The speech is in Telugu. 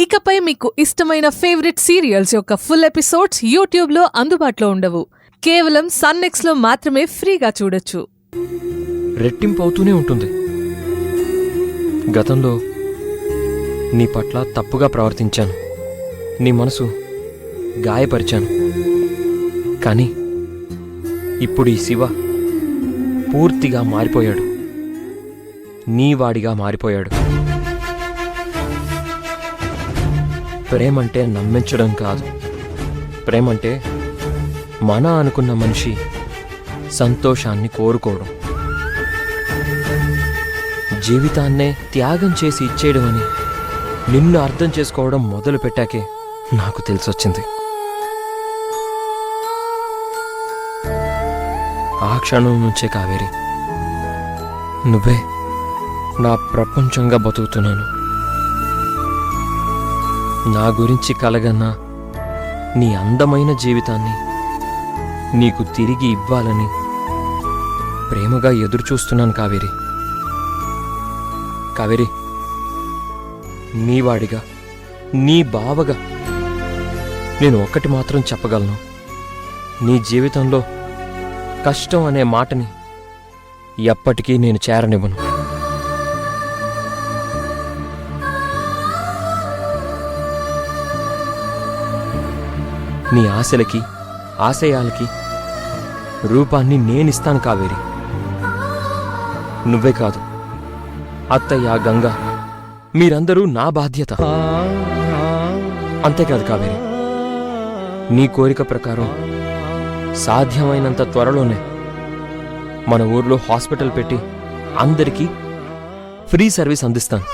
ఇకపై మీకు ఇష్టమైన ఫేవరెట్ సీరియల్స్ యొక్క ఫుల్ ఎపిసోడ్స్ యూట్యూబ్లో అందుబాటులో ఉండవు. కేవలం సన్నెక్స్లో మాత్రమే ఫ్రీగా చూడొచ్చు. రెట్టింపు అవుతూనే ఉంటుంది. గతంలో నీ పట్ల తప్పుగా ప్రవర్తించాను, నీ మనసు గాయపరిచాను. కానీ ఇప్పుడు ఈ శివ పూర్తిగా మారిపోయాడు, నీవాడిగా మారిపోయాడు. ప్రేమంటే నమ్మించడం కాదు, ప్రేమంటే మన అనుకున్న మనిషి సంతోషాన్ని కోరుకోవడం, జీవితాన్నే త్యాగం చేసి ఇచ్చేయడం అని నిన్ను అర్థం చేసుకోవడం మొదలు పెట్టాకే నాకు తెలిసొచ్చింది. ఆ క్షణం నుంచే కావేరి, నువ్వే నా ప్రపంచంగా బతుకుతున్నాను. నా గురించి కలగన్నా నీ అందమైన జీవితాన్ని నీకు తిరిగి ఇవ్వాలని ప్రేమగా ఎదురుచూస్తున్నాను కావేరి. కావేరి, నీవాడిగా, నీ బావగా నేను ఒక్కటి మాత్రం చెప్పగలను. నీ జీవితంలో కష్టం అనే మాటని ఎప్పటికీ నేను చేరనివ్వను. నీ ఆశలకి, ఆశయాలకి రూపాన్ని నేనిస్తాను కావేరి. నువ్వే కాదు, అత్తయ్య, గంగ, మీరందరూ నా బాధ్యత. అంతేకాదు కావేరి, నీ కోరిక ప్రకారం సాధ్యమైనంత త్వరలోనే మన ఊర్లో హాస్పిటల్ పెట్టి అందరికీ ఫ్రీ సర్వీస్ అందిస్తాను.